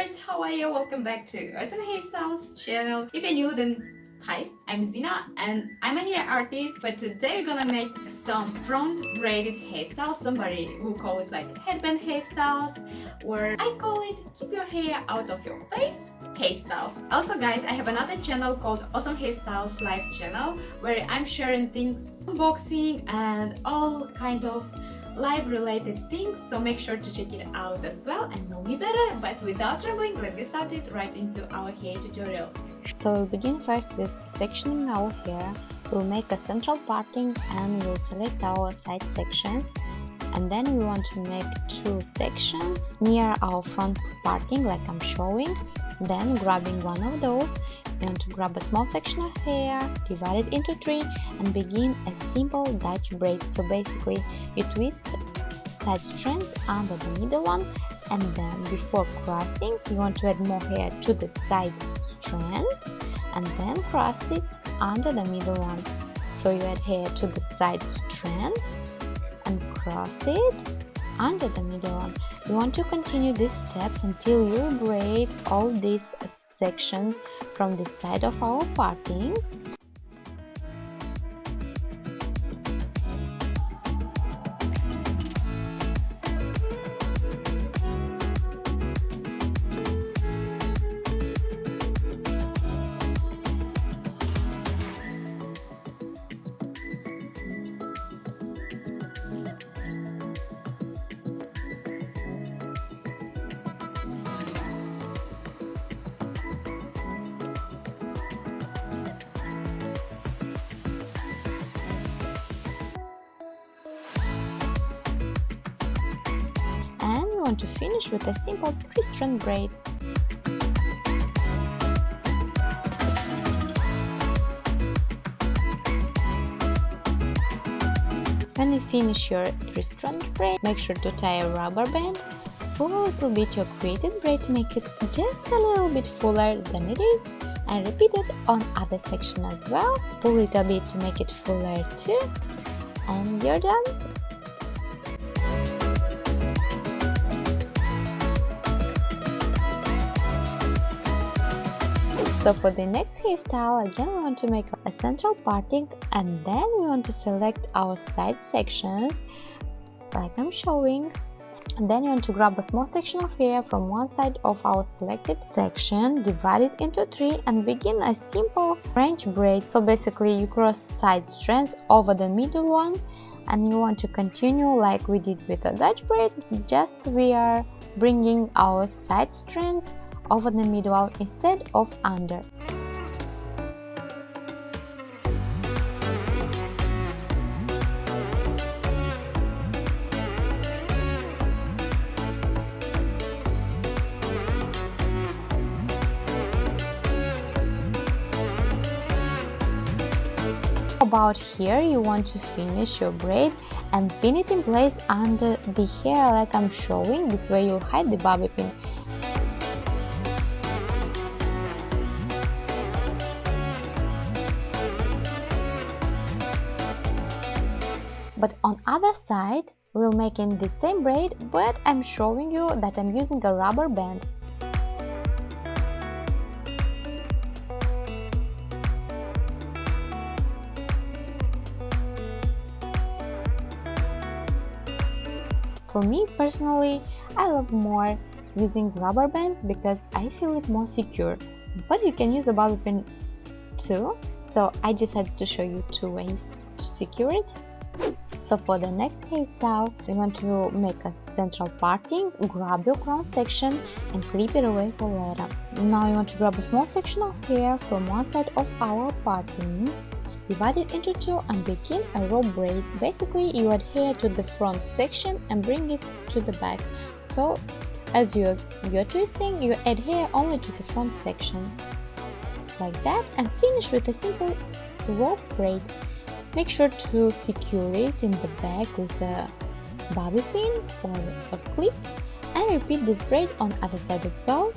lovers, how are you? Welcome back to Awesome Hairstyles channel. If you're new, then hi, I'm Zina and I'm a hair artist, but today we're gonna make some front braided hairstyles. Somebody will call it like headband hairstyles, or I call it keep your hair out of your face hairstyles. Also guys, I have another channel called Awesome Hairstyles Live channel where I'm sharing things, unboxing and all kind of live related things, so make sure to check it out as well and know me better. But without rambling, let's get started right into our hair tutorial. So we'll begin first with sectioning our hair. We'll make a central parting and we'll select our side sections, and then we want to make two sections near our front parting like I'm showing. Then grabbing one of those, we want to grab a small section of hair, divide it into three and begin a simple Dutch braid. So basically you twist side strands under the middle one, and then before crossing you want to add more hair to the side strands and then cross it under the middle one. So you add hair to the side strands and cross it under the middle one. You want to continue these steps until you braid all this section from the side of our parting. And we want to finish with a simple 3-strand braid. When you finish your 3-strand braid, make sure to tie a rubber band. Pull a little bit your created braid to make it just a little bit fuller than it is, and repeat it on other section as well. Pull it a bit to make it fuller too, and you're done. So for the next hairstyle, again we want to make a central parting, and then we want to select our side sections like I'm showing. And then you want to grab a small section of hair from one side of our selected section, divide it into three and begin a simple French braid. So basically you cross side strands over the middle one, and you want to continue like we did with a Dutch braid, just we are bringing our side strands over the middle instead of under. About here, you want to finish your braid and pin it in place under the hair like I'm showing. This way you'll hide the bobby pin. But on other side, we'll make in the same braid, but I'm showing you that I'm using a rubber band. For me personally, I love more using rubber bands because I feel it more secure, but you can use a bobby pin too, so I just had to show you two ways to secure it. So for the next hairstyle, we want to make a central parting, grab your crown section and clip it away for later. Now you want to grab a small section of hair from one side of our parting, divide it into two and begin a rope braid. Basically you add hair to the front section and bring it to the back. So as you're twisting, you add hair only to the front section like that and finish with a simple rope braid. Make sure to secure it in the back with a bobby pin or a clip and repeat this braid on other side as well.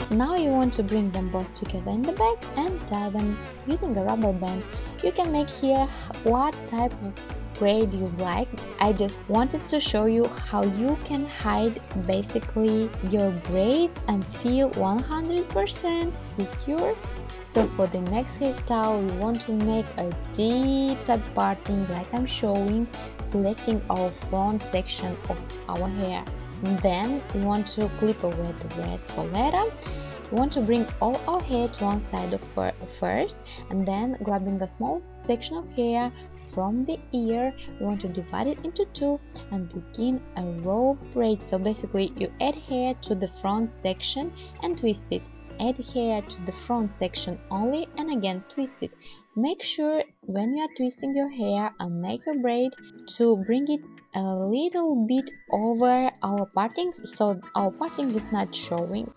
Now you want to bring them both together in the back and tie them using a rubber band. You can make here what types of braid you like. I just wanted to show you how you can hide basically your braids and feel 100% secure. So for the next hairstyle, we want to make a deep side parting like I'm showing, selecting our front section of our hair. Then we want to clip away the rest for later. We want to bring all our hair to one side of first, and then grabbing a small section of hair from the ear, we want to divide it into two and begin a row braid. So basically you add hair to the front section and twist it. Add hair to the front section only and again twist it. Make sure when you are twisting your hair and make your braid to bring it a little bit over our parting so our parting is not showing.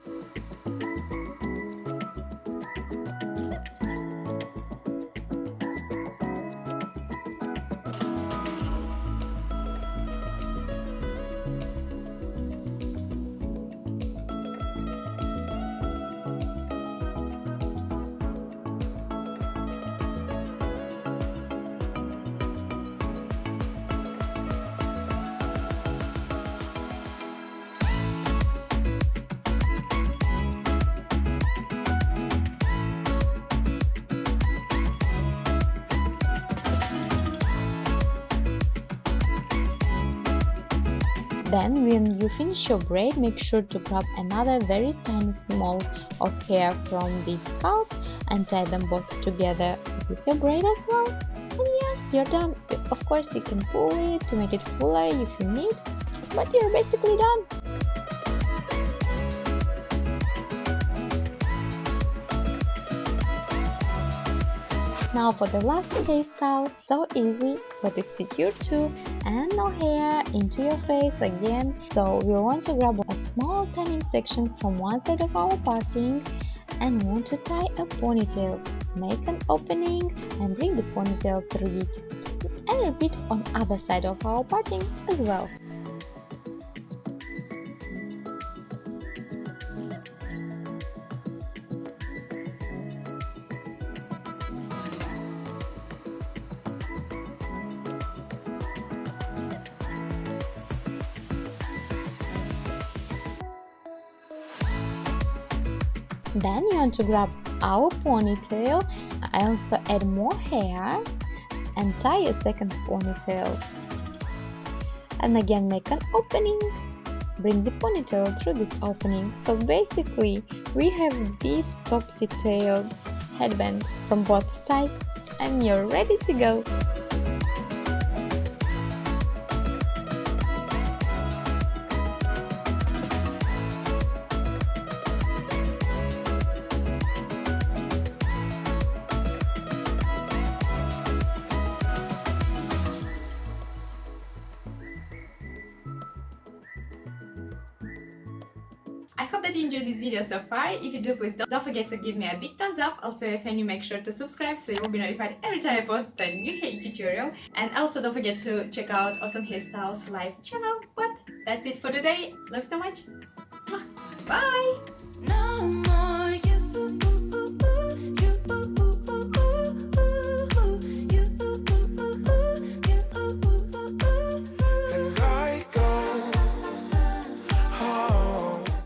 Then when you finish your braid, make sure to grab another very tiny small of hair from the scalp and tie them both together with your braid as well. And yes, you're done. Of course you can pull it to make it fuller if you need, but you're basically done. Now for the last hairstyle, so easy but it's secure too, and no hair into your face again. So we want to grab a small tiny section from one side of our parting and want to tie a ponytail. Make an opening and bring the ponytail through it, and repeat on other side of our parting as well. Then you want to grab our ponytail. I also add more hair and tie a second ponytail. And again make an opening. Bring the ponytail through this opening. So basically we have this topsy tail headband from both sides and you're ready to go. I hope that you enjoyed this video so far. If you do, please don't forget to give me a big thumbs up. Also, if you're new, make sure to subscribe so you will be notified every time I post a new hair tutorial. And also don't forget to check out Awesome Hairstyles live channel. But that's it for today. Love so much. Bye!